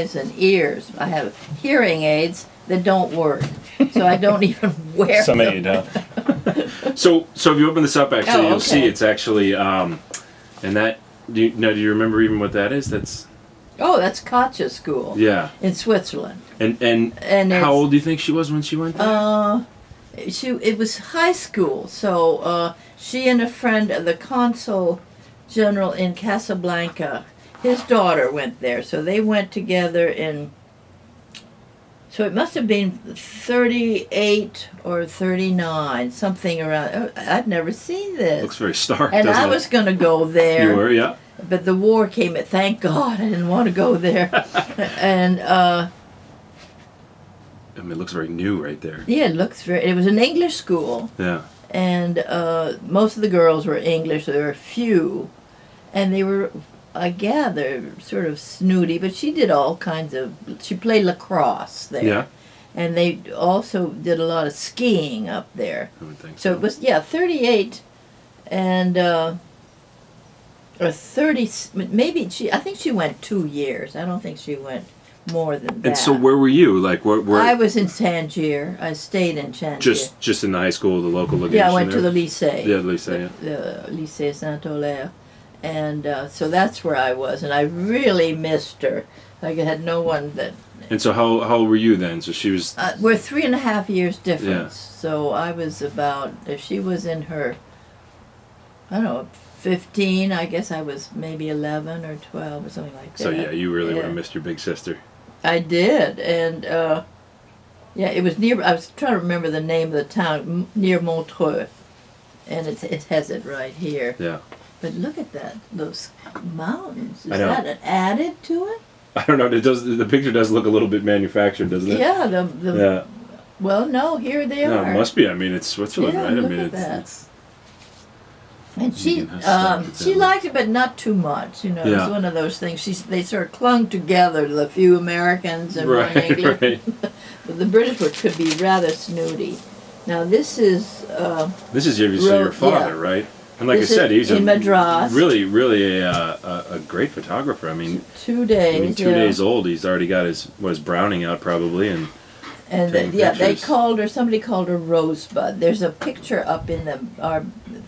and ears. I have hearing aids that don't work, so I don't even wear Some them. aid, huh? So if you open this up, actually, you'll see it's actually, and that, do you remember even what that is? That's Katja School. Yeah. In Switzerland. And how old do you think she was when she went there? It was high school, so she and a friend, the consul general in Casablanca, his daughter went there, so they went together in. So it must have been 38 or 39, something around. I'd never seen this. Looks very stark, and doesn't I was going to go there. You were, yeah. But the war came. Thank God, I didn't want to go there. And I mean, it looks very new right there. yeah, it looks very. It was an English school. Yeah. And most of the girls were English. There were a few, and they were, I gather, sort of snooty. But she did all kinds of. She played lacrosse there. Yeah. And they also did a lot of skiing up there. I would think So it was 38, and or 30. Maybe I think she went 2 years. I don't think she went more than that. And so where were you? Like where? I was in Tangier. I stayed in Tangier. Just in the high school, the local location. Yeah, I went there? to the lycée. Yeah, the lycée. The Lycée Saint-Olaire. And so that's where I was, and I really missed her. Like I had no one that. And so how old were you then? So she was. We're 3.5 years difference. Yeah. So I was about. If she was in her. I don't know, 15. I guess I was maybe 11 or 12 or something like that. So yeah, you really would have missed your big sister. I did, and it was near. I was trying to remember the name of the town near Montreux, and it has it right here. Yeah. But look at that, those mountains. Is I know. that added to it? I don't know. It does. The picture does look a little bit manufactured, doesn't it? Yeah. Yeah. Well, no, here they No, are. it must be. I mean, it's Switzerland, Yeah, right? I look mean, at that. it's. And she She liked it, but not too much. You know, it Yeah. was one of those things. They sort of clung together, the few Americans and one English. Right. But the British could be rather snooty. Now this is. This is your father, right? And like This I said, is he's in Madras. really a great photographer. I mean, 2 days. I mean, 2 days old. He's already got his Browning out probably, and And taking they pictures. called her. Somebody called her Rosebud. There's a picture up in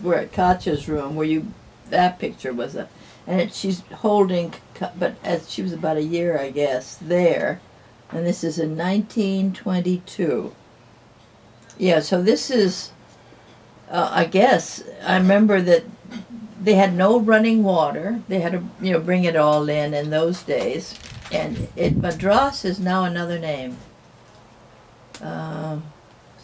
we're at Katja's room where that picture was she's holding, but as she was about a year, I guess, there, and this is in 1922. Yeah, so this is, I guess, I remember that they had no running water. They had to, bring it all in those days, and Madras is now another name.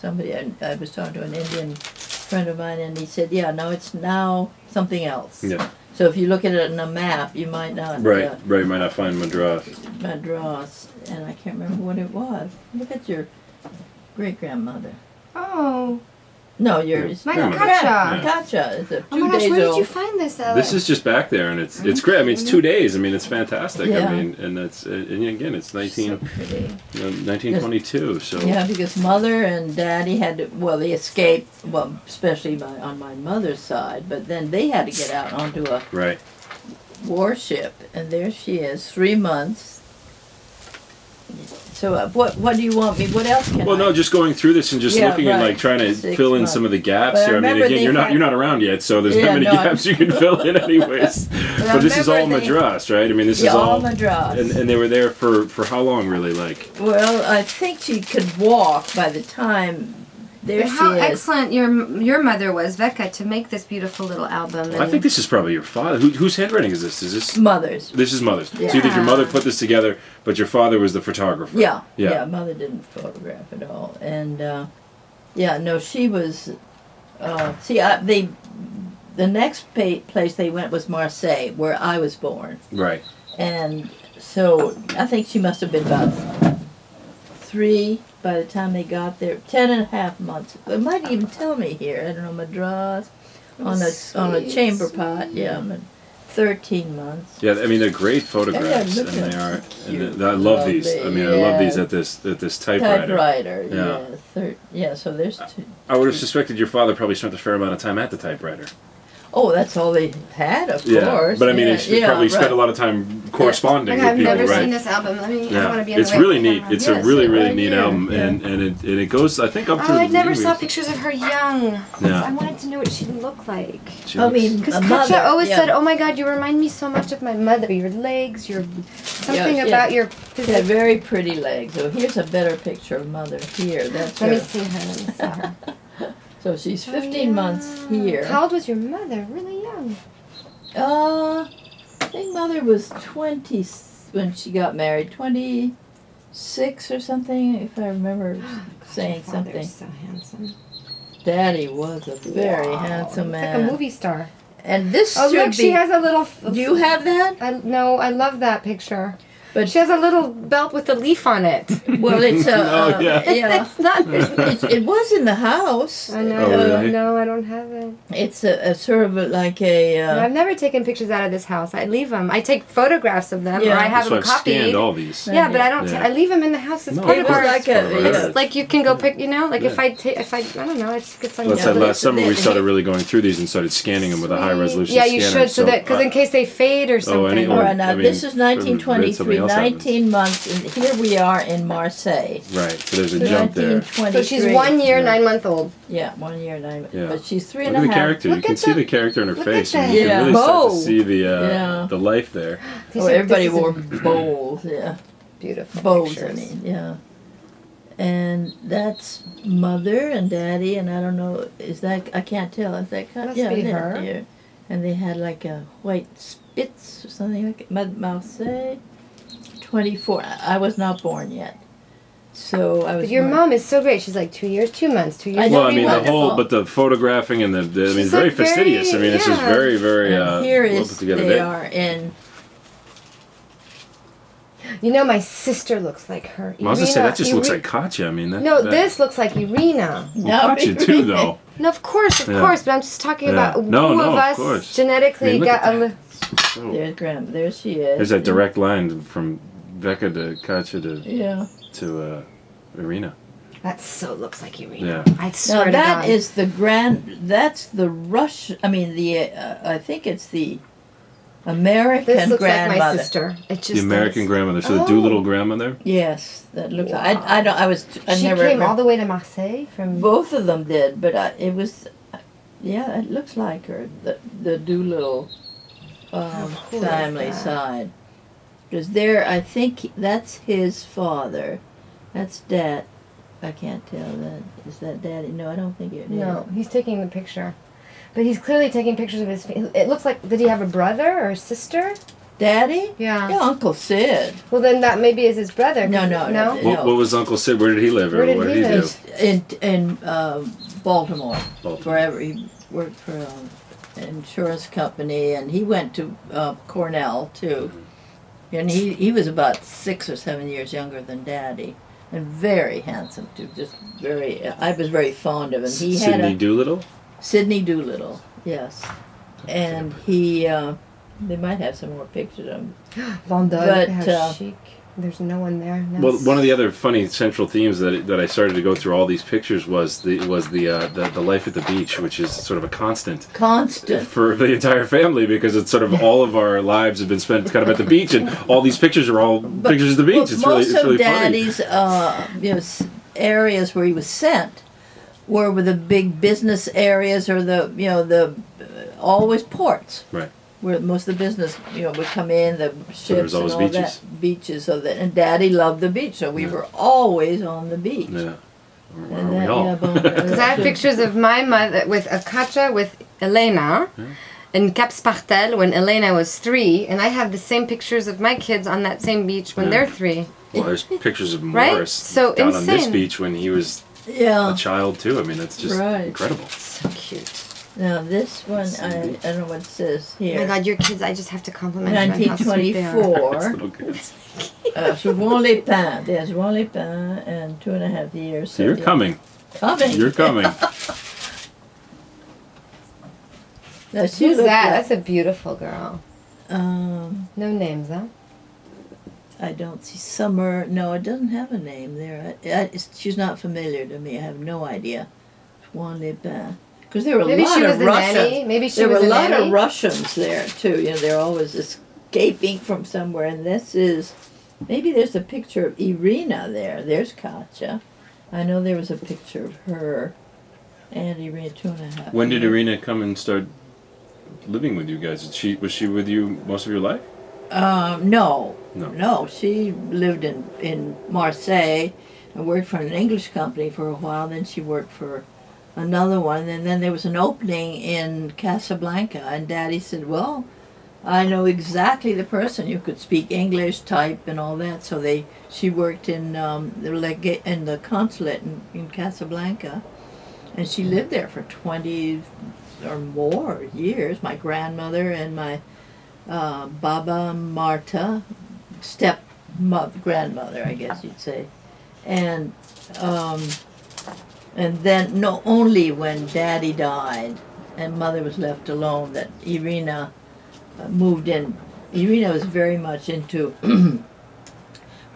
Somebody, I was talking to an Indian friend of mine, and he said, yeah, no, it's now something else. yeah, So if you look at it on a map, you might not. right. Might not find Madras. Madras, and I can't remember what it was. Look at your great-grandmother. Oh. No, yours. My Grandmother. Katja. Katja is a 2 Oh my gosh, days where old. did you find this, Ella? This is just back there, and it's great. I mean, it's 2 days. I mean, it's fantastic. Yeah. I mean, and again, it's So pretty. 1922. So Yeah, because mother and daddy had to, they escaped, especially on my mother's side, but then they had to get out onto a right. warship, and there she is, 3 months. So what do you want me? What else can Well, I? no, just going through this and just Yeah, looking and right. like trying to 6 fill in months. some of the gaps But I here. I mean, remember again, they you're had- not around yet, so there's Yeah, not many no, gaps you can fill in, anyways. But this is all remember they- Madras, right? I mean, this Yeah, is all all Madras. And they were there for how long, really? Like Well, I think she could walk by the time there But she how is. excellent your mother was, Vecca, to make this beautiful little album. I think this is probably your father. Whose handwriting is this? Is this? Mother's. This is mother's. Yeah. So you think your mother put this together, but your father was the photographer? Yeah, Yeah. yeah. Mother didn't photograph at all, and she was. The next place they went was Marseille, where I was born, Right. and so I think she must have been about 3 by the time they got there. 10.5 months. It might even tell me here. I don't know, Madras on a chamber pot. Yeah, 13 months. Yeah, I mean they're great photographs, look and at they are. cute. And I love these. I mean, I love these at this typewriter. Typewriter. Yeah. Yeah. So there's two. I would have suspected your father probably spent a fair amount of time at the typewriter. Oh, that's all they had, of Yeah, course. but I mean, yeah, they probably spent a lot of time corresponding Like, with I've people, never right? seen this album. Let me. I don't want to be in It's the way really of the neat. camera. It's Yeah, a really, sit really right neat here. album, Yeah. and it goes, I think, up to. Oh, I never maybe- saw pictures of her young. Yeah. I wanted to know what she looked like. She I looks- mean, Because a Katja mother, always yeah. said, "Oh my God, you remind me so much of my mother. Your legs, your something Yeah, about your She had physique." very pretty legs. So here's a better picture of mother here. That's Let her. me see her. Let me see her. So she's Oh, 15 months yeah. here. How old was your mother? Really young. I think mother was 20 when she got married. 26 or something, if I remember saying Your father something. is so handsome. Daddy was a very Wow, handsome looks man. like a movie star. And this Oh, should look, be. she has a little. Do you have that? No, I love that picture. But She has a little belt with a leaf on it. well, it's a. Oh, yeah. It's not. It was in the house. I know. Oh, really? No, I don't have it. It's a sort of like a. No, I've never taken pictures out of this house. I leave them. I take photographs of them, or Yeah. I have So them I've scanned copied. all these. Yeah, but I don't. Yeah. I leave them in the house. It's No, part of of It was our. course. like a. Part of our yeah. heritage. Like you can go pick. You know, like Yeah. if I don't know, it's on. Well, that's Yeah, that but last summer we they- started really going through these and started scanning them with a high resolution Yeah, you scanner. should, so that because in case they fade or something. any- All right, now I mean, this is somebody 1923, else happens. 19 months, and here we are in Marseille. Right, so there's a jump there. 1923. So she's 1 year, Yeah. 9 months old. Yeah, 1 year, 9 Yeah. but she's three Look and at a the half. character. Look You can at see the- the character in her look face. at And you that. can really Yeah. start to Bow. see Yeah. the life there. These Oh, are- everybody this is wore bowls, yeah. beautiful Bows, pictures. I mean, yeah. And that's mother and daddy, and I don't know, is that, I can't tell, is that Must yeah, be that- her. yeah. And they had like a white Spitz or something like it. Marseille, 24. I was not born yet. So I was. But your born- mom is so great. She's like 2 years, 2 months, 2 years. I Well, know I mean, the wonderful. whole, but the photographing and I mean, She's very like very- fastidious. I mean, it's just yeah. very, very And here well is put together. they are in. You know, my sister looks like her. I was gonna say that just looks Iri- like Katya. I mean, that, No, that, this looks like Irina. well, Katya too, though. No, of course, Yeah. But I'm just talking Yeah. about No, who no, of of us course. genetically I mean, look got at a that. li- So, There's Graham. There she is. there's that direct line from Becca to Katya Yeah. to Irina. That so looks like Irina. Yeah. I swear Now to that God. is the grand. That's the Russian. I mean, the. I think it's the American This looks like grandmother. my sister. It just The American does. grandmother, so the Oh. Doolittle grandmother. Yes, that looks. Wow. I don't. I was. I She never. came all the way to Marseille from. Both of them did, but it was. Yeah, it looks like her. The Doolittle cool is family that? side. Because there, I think that's his father. That's dad. I can't tell that. Is that daddy? No, I don't think it is. No, he's taking the picture. But he's clearly taking pictures of his. It looks like. Did he have a brother or a sister? Daddy? Yeah. Yeah, Uncle Sid. Well, then that maybe is his brother. 'cause- No, no, no. no. What was Uncle Sid? Where did he live? Or Where did what he did he do? live? In Baltimore. Baltimore. Forever. He worked for an insurance company, and he went to Cornell too. And he was about 6 or 7 years younger than Daddy, and very handsome too. Just very. I was very fond of him. He had Sidney a Doolittle. Sidney Doolittle. Yes, and he. They might have some more pictures of him. Vendôme, But, how chic. There's no one there. No. Well, one of the other funny central themes that I started to go through all these pictures was the life at the beach, which is sort of a constant Constant. for the entire family because it's sort of all of our lives have been spent kind of at the beach, and all these pictures are all pictures of the beach. Well, It's really most it's really of funny. Daddy's areas where he was sent were the big business areas or the always ports. Right. Where most of the business would come in, the ships there was always and all beaches. that beaches. So that and Daddy loved the beach, so we Yeah. were always on the beach. Yeah. And Aren't we that- all? yeah, but- Because I have pictures of my mother of Katja with Elena in Cap Spartel when Elena was 3, and I have the same pictures of my kids on that same beach when Yeah. they're 3. Well, there's pictures of Right? Morris So down on this insane. beach when he was Yeah. a child too. I mean, that's just Right. incredible. So cute. Now this one, I don't know what it says Oh here. my God, your kids! I just have to compliment you on how sweet they are. 1924. Little kids. Juan Lépin. There's Juan Lépin and 2.5 years. So you're yeah. coming. Coming. You're coming. Now, she Who's looked that? like- That's a beautiful girl. No names, huh? I don't see Summer. No, it doesn't have a name there. She's not familiar to me. I have no idea. Juan Lépin. because there were a Maybe lot she was of the Russians. nanny. Maybe she There were was a the lot nanny. of Russians there too. You know, they're always escaping from somewhere. And this is, maybe there's a picture of Irina there. There's Katya. I know there was a picture of her and Irina 2.5. When did Irina come and start living with you guys? Was she with you most of your life? No. No. No, she lived in Marseille and worked for an English company for a while. Then she worked for another one. And then there was an opening in Casablanca. And Daddy said, well, I know exactly the person. You could speak English, type, and all that. So she worked in the consulate in Casablanca. And she lived there for 20 or more years. My grandmother and my Baba Marta, grandmother, I guess you'd say, and then only when Daddy died and Mother was left alone that Irina moved in. Irina was very much into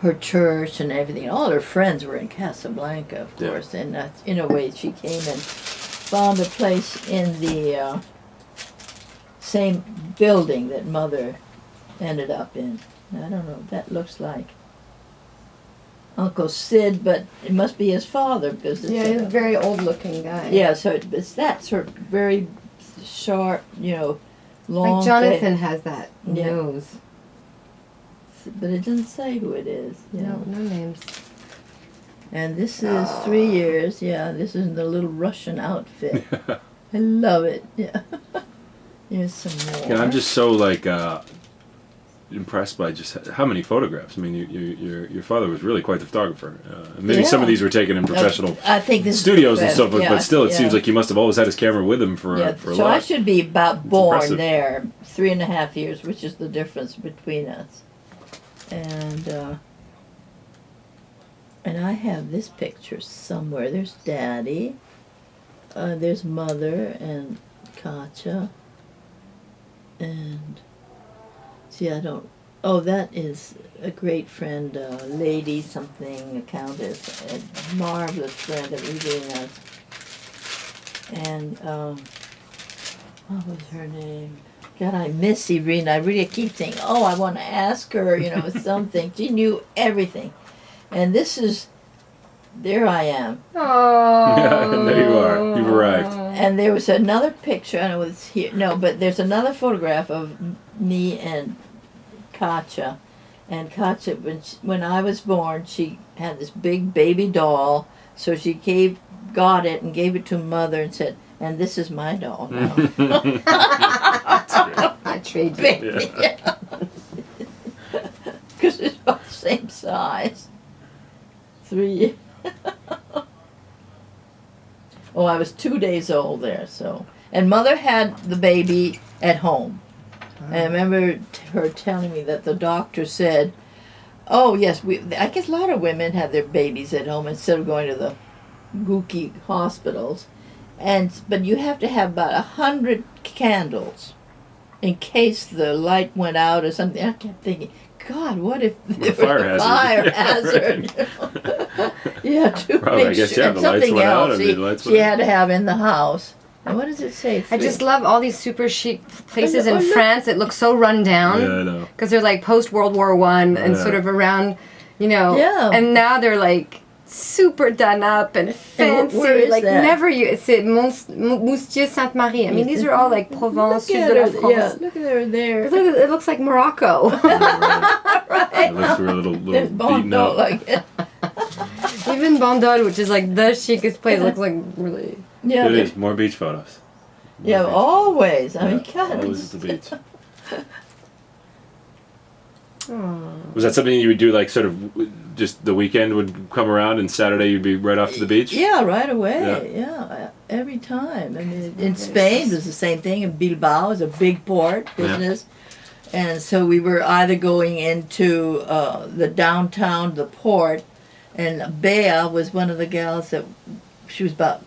her church and everything. All her friends were in Casablanca, of course, and in a way she came and found a place in the same building that Mother ended up in. I don't know what that looks like. Uncle Sid, but it must be his father because He's a very old-looking guy. Yeah, so it's that sort of very sharp, long. Like Jonathan has that Yeah. nose. But it doesn't say who it is. No names. And this is 3 years. Yeah, this is the little Russian outfit. I love it. Yeah. Here's some more. Yeah, I'm just so impressed by just how many photographs. I mean, your father was really quite the photographer. Maybe some of these were taken in professional I think this studios and stuff, yeah, but still, it yeah. seems like he must have always had his camera with him for a So lot. I should be about born impressive. there, 3.5 years, which is the difference between us. And I have this picture somewhere. There's Daddy. There's Mother and Katya. And see, oh, that is a great friend, Lady something, a countess, a marvelous friend of Irina's. And, what was her name? God, I miss Irina. I really keep thinking, oh, I want to ask her, something. She knew everything. And there I am. Oh. There you are. You've arrived. And there was another picture, I don't know if it's here, no, but there's another photograph of me and Katya. And Katya, when I was born, she had this big baby doll, so she got it and gave it to Mother and said, and this is my doll now. I trade you. Baby, yeah. Because it's about the same size. 3 Oh, I was 2 days old there, so. And Mother had the baby at home. And I remember her telling me that the doctor said, oh, yes, I guess a lot of women have their babies at home instead of going to the gooky hospitals. But you have to have about 100 candles in case the light went out or something. I kept thinking, God, what if there was a fire hazard? Yeah, to Probably, make I guess, sure. yeah, And the lights something went out, else I mean, the lights she went had to have in the house. And what does it say? I just love all these super chic places in look. France that look so run down. Yeah, I know. Because they're like post World War One and sort of around, Yeah. And now they're like super done up and fancy. where is like that? never it's Moustier Sainte Marie. I mean, these are all like Provence, Look Sud at de la her, France. yeah, look at her there. Look, it looks like Morocco. Right. It looks a little There's beaten Bondo up. like it. Even Bandol, which is like the chicest place, looks like really. Yeah, It is. More beach photos. More yeah, beach. always. I mean, Yeah, God. always at the beach. Oh. Was that something you would do, like, sort of, just the weekend would come around and Saturday you'd be right off to the beach? Yeah, right away. Yeah, every time. I mean, in Spain it was the same thing. In Bilbao, it was a big port business. And so we were either going into the downtown, the port, and Bea was one of the gals that, she was about,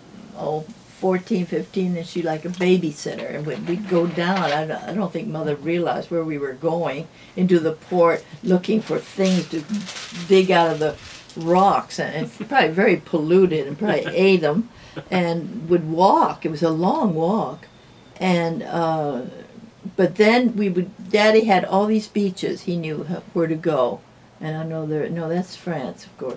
14, 15, and she like a babysitter. And we'd go down. I don't think Mother realized where we were going, into the port, looking for things to dig out of the rocks and probably very polluted and probably ate them and would walk. It was a long walk. And, but then Daddy had all these beaches. He knew where to go. And I know that's France, of course.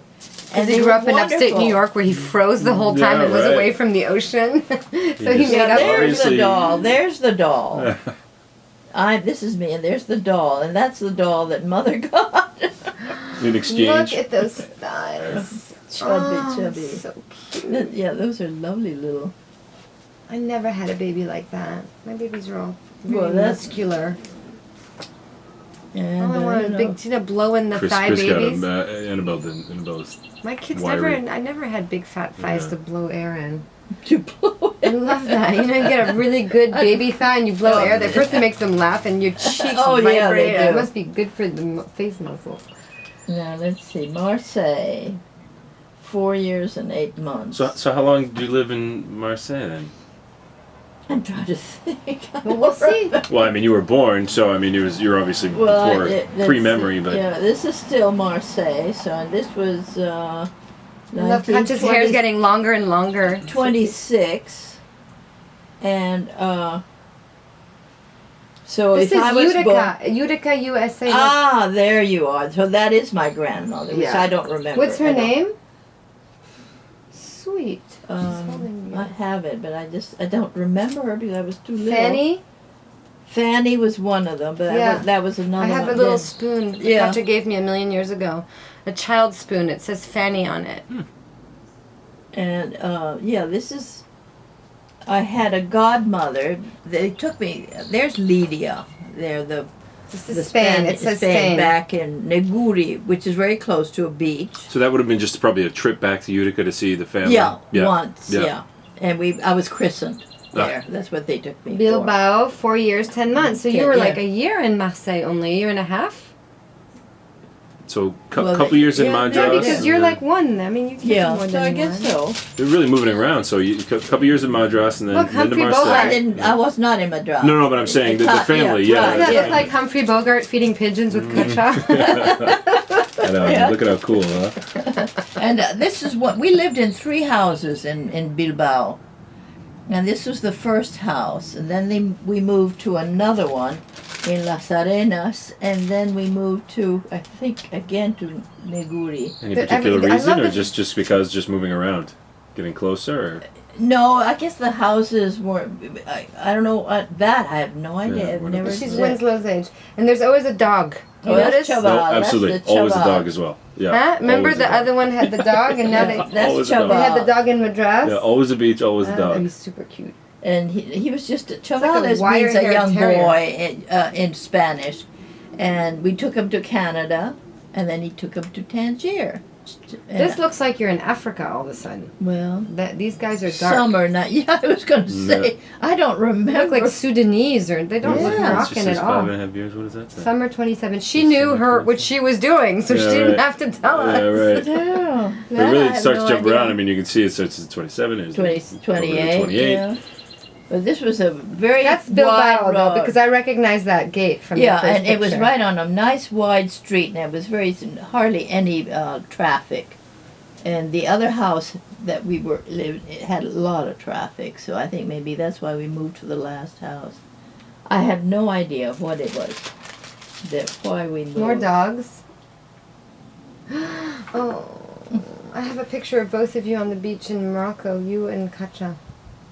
And he grew up in upstate New York where he froze the whole time and was away from the ocean. So he made up. There's the doll. There's the doll. This is me, and there's the doll, and that's the doll that Mother got. In exchange. Look at those thighs. Chubby. So cute. Yeah, those are lovely little. I never had a baby like that. My babies are all really that's muscular. And, All I wanted big, blow in the thigh Chris babies. got Annabelle's. My kids wiry. I never had big fat thighs to blow air in. to blow I love that. You get a really good baby thigh and you blow air. That first it makes them laugh and your cheeks vibrate. Yeah, they do. It must be good for the face muscles. Now let's see, Marseille, 4 years and 8 months. So how long did you live in Marseille then? I'm trying to think. Well, we'll see. Well, I mean, you were born, so I mean, you're obviously before pre-memory, but yeah, this is still Marseille. So this was. Love Katja's hair is getting longer and longer. 26, and so this if is I was Utica, Utica, USA. There you are. So that is my grandmother, which I don't remember. What's her name? Sweet. I have it, but I don't remember her because I was too little. Fanny? Fanny was one of them, but that was another one. I have a little spoon Yeah. Katja gave me a million years ago. A child spoon. It says Fanny on it. And, this is... I had a godmother. They took me... There's Lydia. This is Spain. It says Spain. Back in Neguri, which is very close to a beach. So that would have been just probably a trip back to Utica to see the family. Once. And I was christened there. That's what they took me Bilbao, 4 years, 10 months. So you were like a year in Marseille, only a year and a half? So couple years in Madras. Yeah, because you're like one. I mean, you can't more than so I guess one. so. You're really moving around. So a couple years in Madras and then Look, to Humphrey Marseille. I was not in Madras. No, but I'm saying the family. Does that look like Humphrey Bogart feeding pigeons with Katja? I know. Look at how cool, huh? And this is what we lived in 3 houses in Bilbao, and this was the first house, and then we moved to another one in Las Arenas, and then we moved to, I think, again to Neguri. Any particular reason, or just because just moving around, getting closer? Or? No, I guess the houses were. I don't know that. I have no idea. I've never. She's Winslow's age, and there's always a dog. You notice? Chaval. No, absolutely. Always a dog as well. Yeah. Huh? Remember the other one had the dog, and now that's Chaval. They had the dog in Madras. Yeah, always a beach, always a dog. He's super cute. And he was just Chaval like means a young terrier. boy in Spanish, and we took him to Canada, and then he took him to Tangier. This looks like you're in Africa all of a sudden. Well, These guys are dark. some are not. Yeah, I was going to say. I don't remember. They look like Sudanese, or they don't look Moroccan at all. 5.5 years. What does that say? Summer 27. She knew what she was doing, so she didn't have to tell us. Yeah, right. Yeah. It really starts to jump around. I mean, you can see it starts at 27. 28. 28. Yeah. But this was a very That's wide Bilbao, road. though, because I recognize that gate from the first and it was picture. right on a nice wide street, and it was hardly any traffic. And the other house that we lived it had a lot of traffic, so I think maybe that's why we moved to the last house. I have no idea what it was. Why we moved. More dogs. Oh, I have a picture of both of you on the beach in Morocco, you and Katja.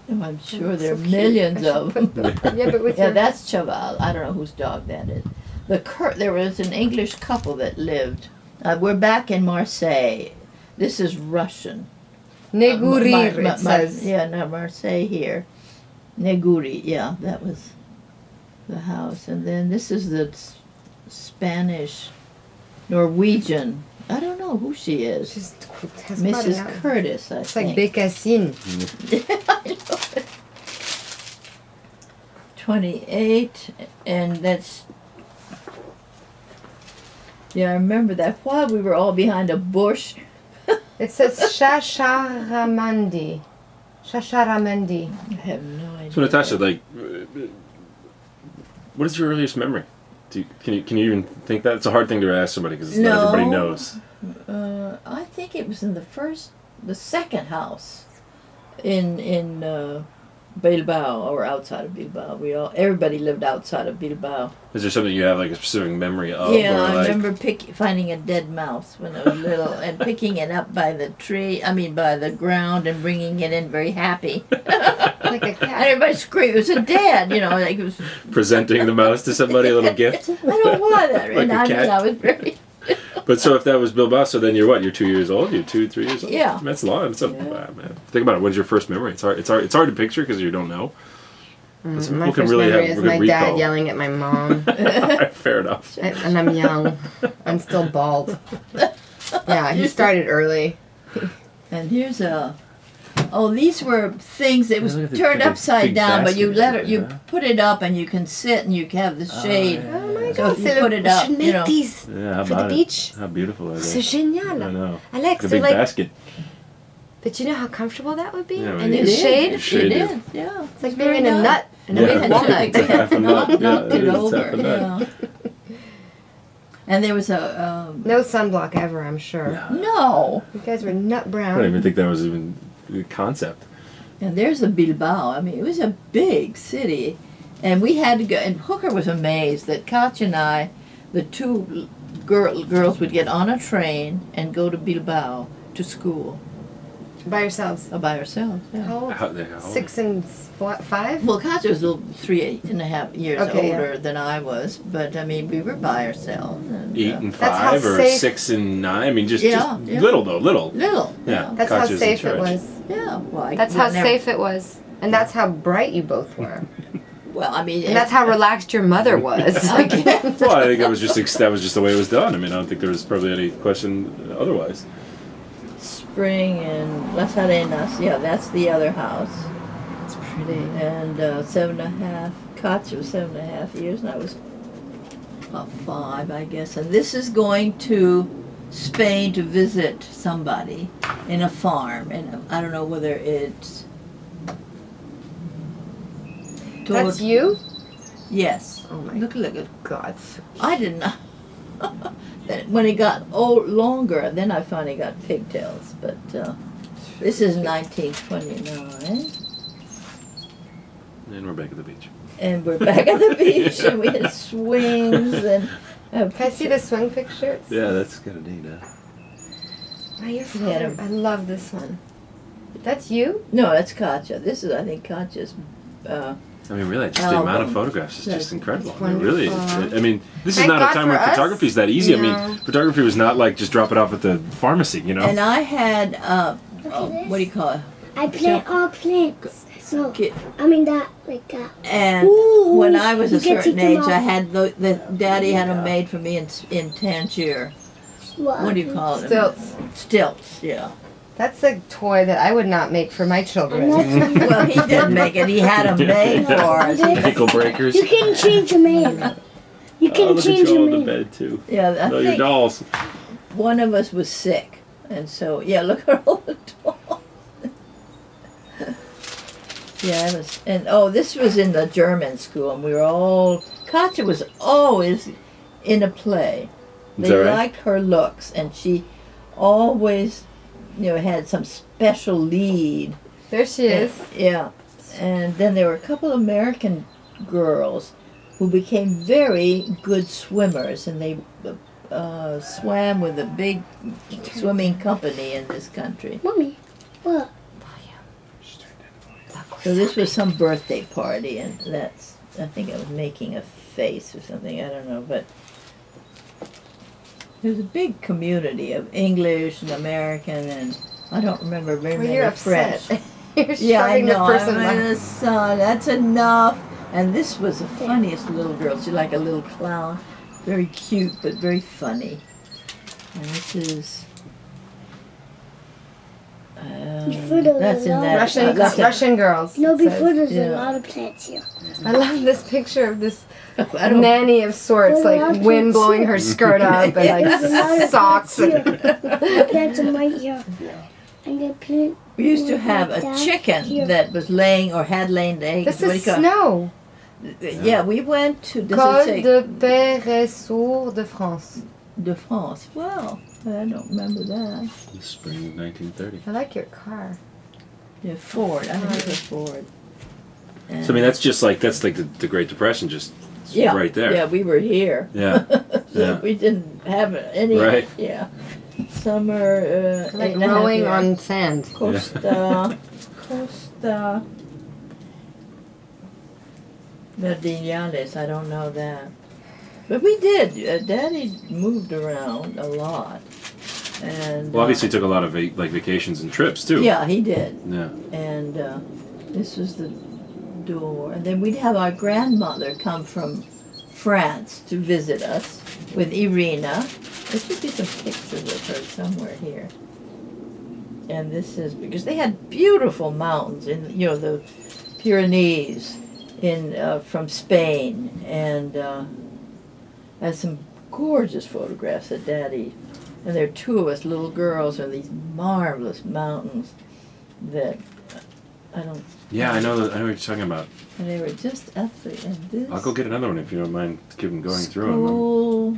Oh, I'm sure That's there are so cute. millions of them. Yeah, but with Yeah, your... that's Chaval. I don't know whose dog that is. There was an English couple that lived. We're back in Marseille. This is Russian. Neguri, it says. Marseille here. Neguri, that was the house. And then this is the Spanish, Norwegian. I don't know who she is. She's Mrs. Curtis, I it's think. like Bécassine. I know it. 28, and that's... Yeah, I remember that. While we were all behind a bush. It says Shasharamandi. Shasharamandi. I have no idea. So Natasha, what is your earliest memory? Can you even think that? It's a hard thing to ask somebody because not everybody knows. I think it was in the second house in Bilbao or outside of Bilbao. Everybody lived outside of Bilbao. Is there something you have like a specific memory of? Yeah, or I like, remember finding a dead mouse when I was little and picking it up by the by the ground and bringing it in very happy. Like a And cat. everybody screamed. It was a dad, like it was. presenting the mouse to somebody, a little gift. I don't know why that. Like and a cat. I was very. But so if that was Bilbao, so then you're what? You're 2 years old. You're 2, 3 years old. Yeah. That's long. It's man. Think about it. When's your first memory? It's hard. It's hard to picture because you don't know. But some My people can first really memory have is good my recall. dad yelling at my mom. Fair enough. And I'm young. I'm still bald. Yeah, he started early. And here's a. Oh, these were things that was Look at the turned big- upside big down, but you basket, you yeah. put it up and you can sit and you have the shade. yeah. Oh my So god, if you put it we up, should make these Yeah, how for about the it? beach. How beautiful are C'est they? génial. I know. Alex, The they're big like, basket. but you know how comfortable that would be? Yeah, and right. the It is. shade? The shade It is- is, yeah. It's like being in a Very nut. And Yeah. a big They walnut. had to, It's half a nut. Yeah, knocked it it is over. half a nut. Yeah. And there was a No sunblock ever, I'm sure. Yeah. no. You guys were nut I don't brown. even think that was even the concept. And there's a Bilbao. I mean, it was a big city, and we had to go. And Hooker was amazed that Katja and I, the two girls, would get on a train and go to Bilbao to school By yourselves. by ourselves. Yeah. How old? How 6 and 5? Well, Katja was 3.5 years Okay, older than I was, but I mean, we were by ourselves. And, 8 and That's how 5 or safe- 6 and 9. I mean, just Yeah, yeah. little though, little. little. Yeah. That's how Katja's in safe it charge. was. Yeah. Well, That's how never- safe it was. And that's how bright you both were. Well, I mean, And that's how relaxed your mother was. Well, I think that was just the way it was done. I mean, I don't think there was probably any question otherwise. Spring and Las Arenas. Yeah, that's the other house. It's pretty. And 7.5. Katja was 7.5 years, and I was about 5, I guess. And this is going to Spain to visit somebody in a farm, and I don't know whether it's. That's you? Yes. Oh my Look at. god. I didn't know. Then when it got longer, then I finally got pigtails. But this is 1929. And we're back at the beach. And we're back at the beach, and we had swings and. Can I see the swing picture? Yeah, that's kind of neat. Oh, your Yeah. father. I love this one. That's you? No, that's Katja. This is, I think, Katja's. I mean, really, just the amount of Album. photographs is just That's incredible. It's I mean, really, wonderful. I mean, this is Thank not God a time for when us. photography is that easy. I No. mean, photography was not like just drop it off at the pharmacy, you know? And I had, this. what do you call it? I plant all plants. No, Ki- I mean that, like that. And Ooh, when I was a you can certain take them age, off. I had the daddy had them made for me in Tangier. What do you call it? Stilts. Stilts, yeah. That's a toy that I would not make for my children. Well, he didn't make it. He had them made for us. Ankle breakers. You can change your man. You can Oh, look at change you your all in the man. bed, too. Yeah, I Oh, your think dolls. one of us was sick, and so yeah, look at all the dolls. Yeah, it was, and this was in the German school, and we were all. Katja was always in a play. Is They that right? liked her looks, and she always, had some special lead. There she is. Yeah, and then there were a couple of American girls who became very good swimmers, and they swam with a big swimming company in this country. Mommy, what? So this was some birthday party, and I think I was making a face or something, I don't know, but there's a big community of English and American, and I don't remember very Well, many you're upset. French. You're Yeah, I shoving the know. person I'm behind- the son. That's enough. And this was the funniest little girl. She's like a little clown, very cute but very funny. And this is. Before there was That's in a lot that. Russian, that's a- Russian girls. No, it says. before there's Yeah. a lot of plants here. I love this picture of this I don't. nanny of sorts, Well, like I wind can blowing see her skirt up There's a lot and of like socks. plants here. Plants them right here. And they plant. We used to have a Down chicken here. that was laying or had laid eggs. This What do is you call snow. it? Yeah, we went to. Does it Col say de Péressour de France. de France? Well, I don't remember that. The spring of 1930. I like your car. Yeah, Ford. I think it was Ford. And So I mean, that's like the Great Depression, just yeah, right there. Yeah, we were here. Yeah. So Yeah. we didn't have any. Right. Yeah. Summer. Like 8.5 rowing years. on sand. Costa Verdinales, I don't know that. But we did. Daddy moved around a lot. And Well, obviously took a lot of vacations and trips too. yeah, he did. Yeah. And this was the door. And then we'd have our grandmother come from France to visit us with Irina. There should be some pictures of her somewhere here. And this is because they had beautiful mountains in the Pyrenees from Spain, and had some gorgeous photographs of Daddy. And there are two of us little girls on these marvelous mountains that I don't. Yeah, I know what you're talking about. And they were just absolutely. And this I'll go get another one if you don't mind. Keep them going through them. school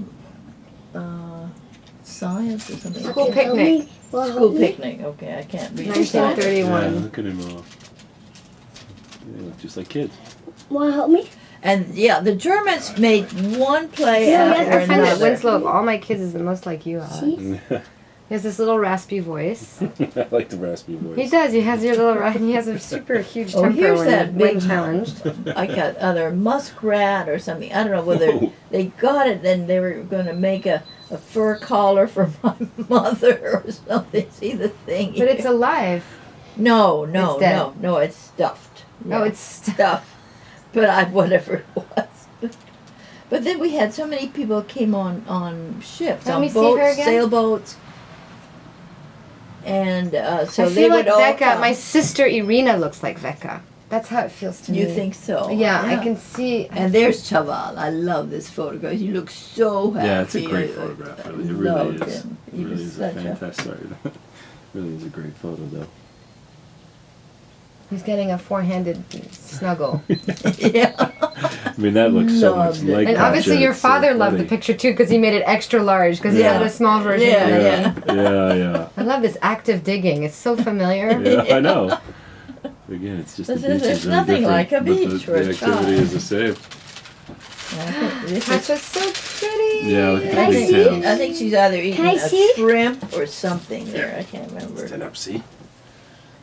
science or something. School Okay, help picnic. me. Well, School help me. picnic. Okay, I can't read. the sign. 1931. Yeah, look at him all. They look just like kids. Want to help me? And yeah, the Germans made one play Yeah, after I find that another. Winslow of all my kids is the most like you, Alex. See? He has this little raspy voice. I like the raspy voice. He does. He has your little. He has a super huge Oh, temper here's when, that when big- challenged. I got either muskrat or something. I don't know whether Whoa. they got it and they were going to make a fur collar for my mother or something. See the thing? But it's here? alive. no, it's dead. no, it's stuffed. Oh, Yeah, it's stuffed. But whatever it was. But then we had so many people came on ships, Let on me see her boats, again. sailboats. And so I they feel like would all Vecca. come. My sister Irina looks like Vecca. That's how it feels to me. You think so? Yeah, I can see. And there's Chaval. I love this photograph. He looks so happy. Yeah, it's a great I photograph. I Really, it really loved is. him. It He really was is a such a. fantastic. Sorry. Really is a great photo, though. He's getting a four-handed snuggle. Yeah. I mean, that looks so much Loved it. like. And Gotcha. obviously your It's so father loved the funny. picture too because he made it extra large because he had Yeah. a small version. Yeah, of it. Yeah. I love this active digging. It's so familiar. Yeah, I know. Again, it's just This the is- beach it's is very nothing different, like a but beach the for a activity child. is the same. This is- Tasha's so pretty. Yeah, look at Can I the see? details. I think she's either eating I a see? shrimp or something there. I can't remember. Stand up, see?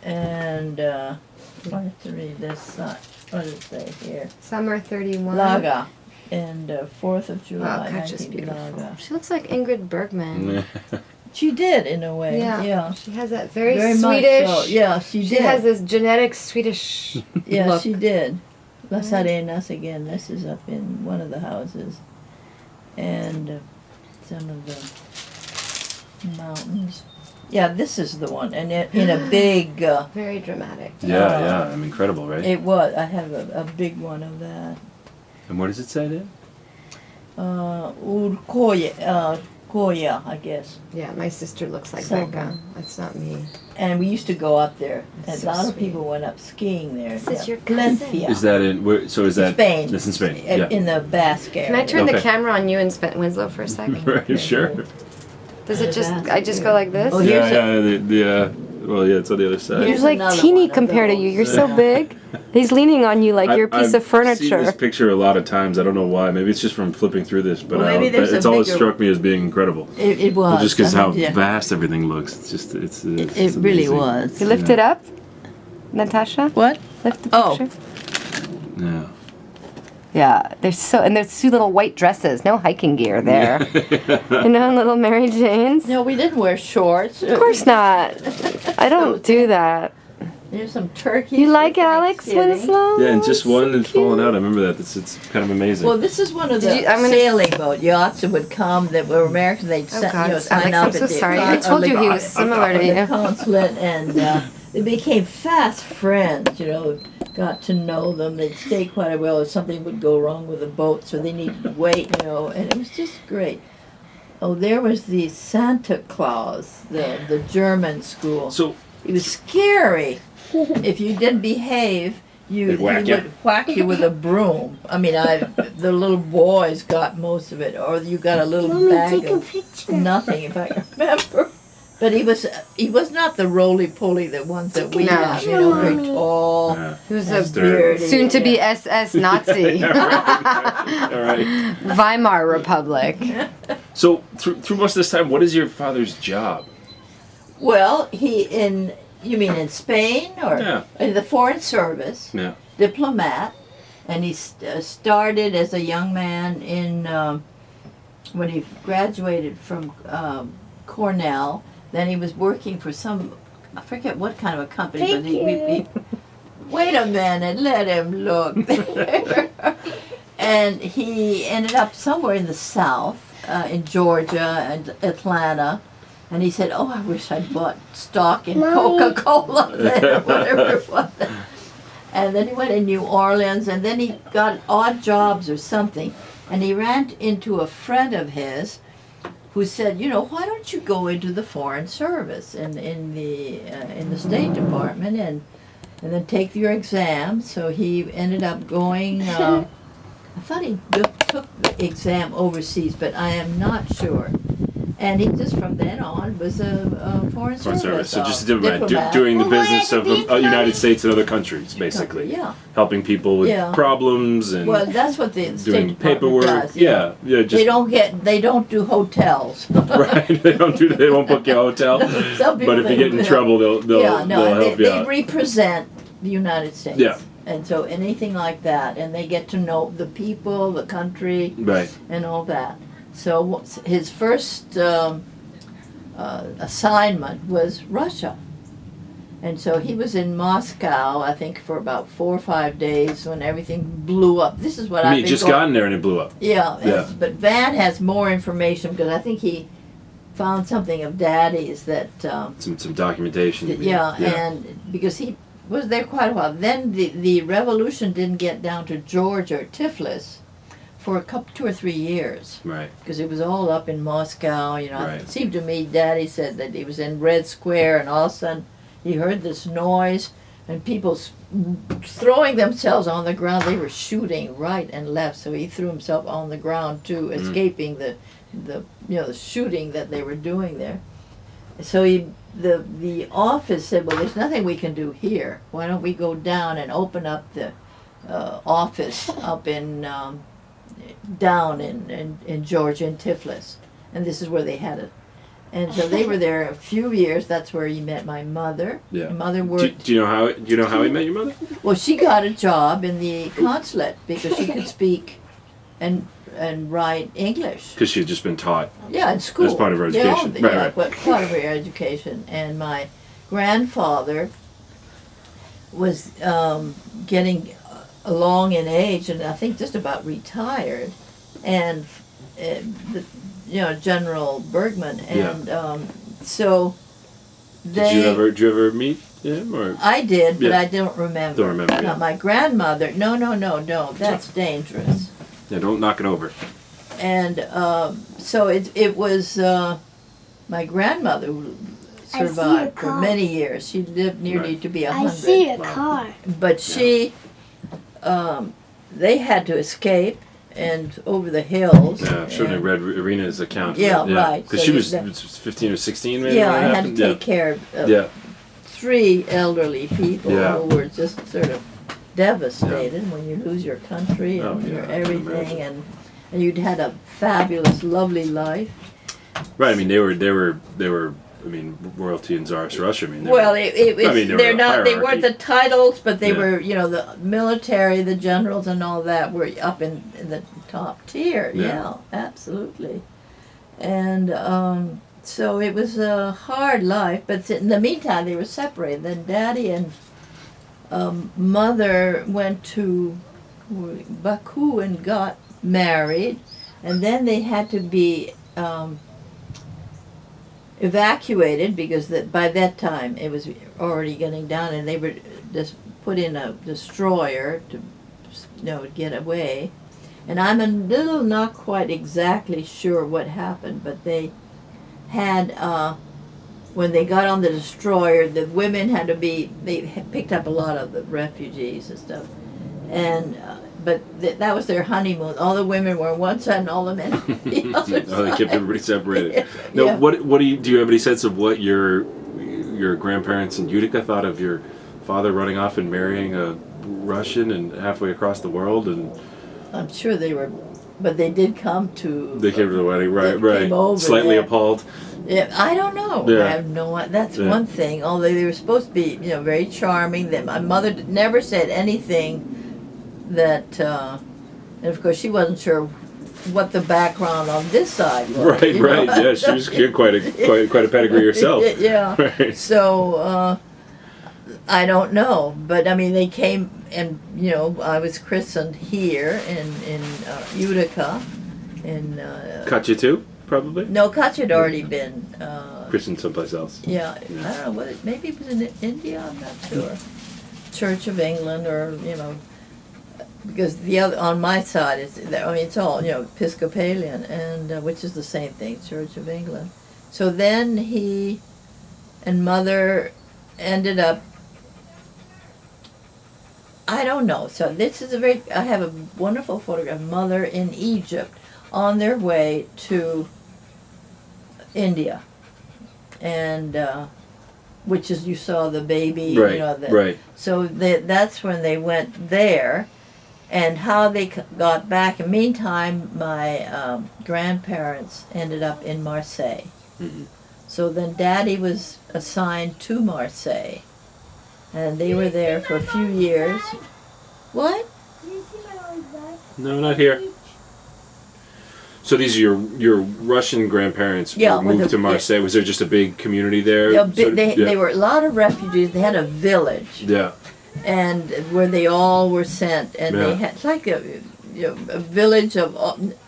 And I have to read this. What does it say here? Summer 31. Laga. And 4th of Wow, July, Katja's 19 beautiful. Laga. She looks like Ingrid Bergman. She did, in a way. Yeah. Yeah. She has that very, Very Swedish. much so. Yeah, she She did. has this genetic Swedish Yeah, look. she did. Las Arenas again. This is up in one of the houses, and some of the mountains. Yeah, this is the one, and in a big. Very dramatic. Yeah, I'm incredible, right? It was. I have a big one of that. And what does it say there? Koya, I guess. Yeah, my sister looks like So Becca. That's not me. And we used to go up there. And So a lot of sweet. people went up skiing there. This is your cousin. Valencia. Is that in where? So is that Spain. That's in Spain. In- Yeah. In the Basque area. Can I turn the Okay. camera on you and Winslow for a second? Right, sure. Does it just, I just go like this? Oh, here's Well, yeah, it's on the other side. Here's He's like another teeny one of compared to those. you. You're so Yeah. big. He's leaning on you like you're a piece of I've seen furniture. this picture a lot of times. I don't know why. Maybe it's just from flipping through this, but Well, maybe there's it's a always bigger- struck me as being incredible. It was. Just because I how think, yeah. vast everything looks. It's just it's It really amazing. was. You lift it up, Natasha? What? Lift the Oh. picture. Yeah. Yeah, there's two little white dresses. No hiking gear there. You know, little Mary Janes. No, we didn't wear shorts. Of course not. I don't do that. There's some turkey. You like Alex Winslow? Yeah, and just So one is falling cute. out. I remember that. It's kind of amazing. Well, this is one of the Did you- I'm gonna- sailing boat yachts that would come that were American. They'd Oh, send, God, sign Alex, up I'm at so the sorry. I told you he was similar to the you. consulate, and they became fast friends. Got to know them. They'd stay quite a while. If something would go wrong with the boat, so they needed to wait. And it was just great. Oh, there was the Santa Claus, the German school. So It was scary. If you didn't behave, he They'd whack would ya? whack you with a broom. I mean, the little boys got most of it, or you got a little Mommy, bag take a of picture. nothing, if I remember. But he was not the roly-poly, the ones that we No. have, you know, very Mommy. tall, Yeah. Who's and a beardy, soon-to-be yeah. SS Nazi. All right. Weimar Republic. So through most of this time, what is your father's job? Well, you mean in Spain, or Yeah. in the Foreign Service, Yeah. diplomat, and he started as a young man when he graduated from Cornell. Then he was working for I forget what kind of a company, but he wait a minute, let him look. And he ended up somewhere in the South, in Georgia and Atlanta. And he said, "Oh, I wish I'd bought stock in Mommy. Coca-Cola then, or whatever it was." And then he went in New Orleans, and then he got odd jobs or something. And he ran into a friend of his who said, "You know, why don't you go into the Foreign Service in the State Department and then take your exam?" So he ended up going. I thought he took the exam overseas, but I am not sure. And he just from then on was a foreign service. So just a diplomat, diplomat. doing the Well, why business of is it the United States and other countries, basically. Yeah. Helping people with Yeah. problems and Well, that's what the State doing Department paperwork. does. Yeah, yeah. Just They don't do hotels. right. They won't book you a hotel. Some people But if you get in think- trouble, they'll yeah, no, they'll and help they you out. represent the United States. Yeah. And so anything like that, and they get to know the people, the country, Right. and all that. So his first assignment was Russia. And so he was in Moscow, I think, for about 4 or 5 days when everything blew up. This is what I I've mean, been just going- gotten there and it blew up. Yeah, Yeah. but Van has more information because I think he found something of Daddy's that. Some documentation. you mean. Yeah, and because he was there quite a while. Then the revolution didn't get down to Georgia or Tiflis for 2 or 3 years Right. because it was all up in Moscow. You know, Right. it seemed to me Daddy said that he was in Red Square, and all of a sudden he heard this noise and people throwing themselves on the ground. They were shooting right and left, so he threw himself on the ground too, escaping the shooting that they were doing there. So the office said, "Well, there's nothing we can do here. Why don't we go down and open up the office up in down in Georgia, in Tiflis?" And this is where they had it. And so they were there a few years. That's where he met my mother. Yeah. My mother Do worked. you know how he met your mother? Well, she got a job in the consulate because she could speak and write English. Because she had just been taught. Yeah, in school. As part of her Yeah, education. Right, yeah, right. but part of her education. And my grandfather was getting along in age, and I think just about retired. And General Bergman, and so they. Did you ever meet him or? I did, but Yeah. I don't remember. Don't remember, yeah. Now, my grandmother. No. That's dangerous. Yeah, don't knock it over. And so it was my grandmother who I see a survived for car. many years. She lived nearly Right. to be I see 100. a car. But she, they had to escape and over the hills. Yeah, I've certainly and- read Irina's account. Yeah, right. Because So she you- was that- 15 or 16 maybe. Yeah, when I it had to happened? take care of Yeah. 3 elderly people Yeah. who were just sort of devastated when you lose your country and Oh, yeah, your I can imagine. everything, and you'd had a fabulous, lovely life. Right. I mean, they were. I mean, royalty in Tsarist Russia. I mean, they Well, were, I mean, they were they're a not. They hierarchy. weren't the titles, but they Yeah. were. The military, the generals, and all that were up in the top tier. Yeah. Yeah, absolutely. And so it was a hard life, but in the meantime, they were separated. Then Daddy and Mother went to Baku and got married, and then they had to be evacuated because by that time it was already getting down, and they were just put in a destroyer to get away. And I'm a little not quite exactly sure what happened, but they had when they got on the destroyer, the women had to be, they had picked up a lot of the refugees and stuff. And, but that was their honeymoon. All the women were on one side and all the men on the other side. Oh, they kept everybody separated. Now, Yeah. what do you have any sense of what your grandparents in Utica thought of your father running off and marrying a Russian and halfway across the world? And I'm sure they were, but they did come to. they came to the wedding, right? They came over, Slightly yeah. appalled. Yeah, I don't know. Yeah. I have no. That's Yeah. one thing. Although they were supposed to be, very charming. That my mother never said anything that, and of course she wasn't sure what the background on this side was. Right, you know? right. Yeah, she had quite a pedigree herself. Yeah. Right. So I don't know, but I mean they came, and I was christened here in Utica, in. Katya too, probably. No, Katya had already been. Christian someplace else. Yeah, I don't know what. Maybe it was in India. I'm not sure. Church of England, or because the other on my side it's all Episcopalian, and which is the same thing, Church of England. So then he and mother ended up. I don't know. So this is I have a wonderful photograph of mother in Egypt on their way to India, and which is, you saw the baby, Right, right. So that's when they went there, and how they got back. In the meantime, my grandparents ended up in Marseille. Mm-hmm. So then Daddy was assigned to Marseille, and they were there for a few years. What? Did you see my old bag? No, not here. So these are your Russian grandparents Yeah, were moved to Marseille. Was there just a big community there? They were a lot of refugees. They had a village, Yeah. and where they all were sent, and Yeah. they had like a village of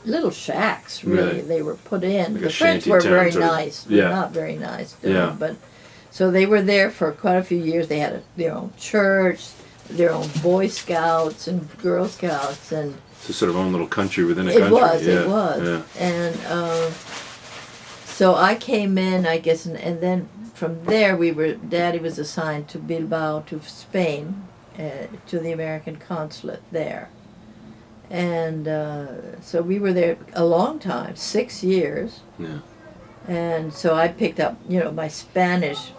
little shacks. Really, Right. they were put in. Like a The French shanty were town very sort of- nice. yeah. Were not very nice to Yeah. them, but so they were there for quite a few years. They had their own church, their own Boy Scouts and Girl Scouts, and It's a sort of own little country within a it country. was, Yeah. it was. Yeah. And so I came in, I guess, and then from there Daddy was assigned to Bilbao, to Spain, to the American consulate there. And so we were there a long time, 6 years. Yeah. And so I picked up, my Spanish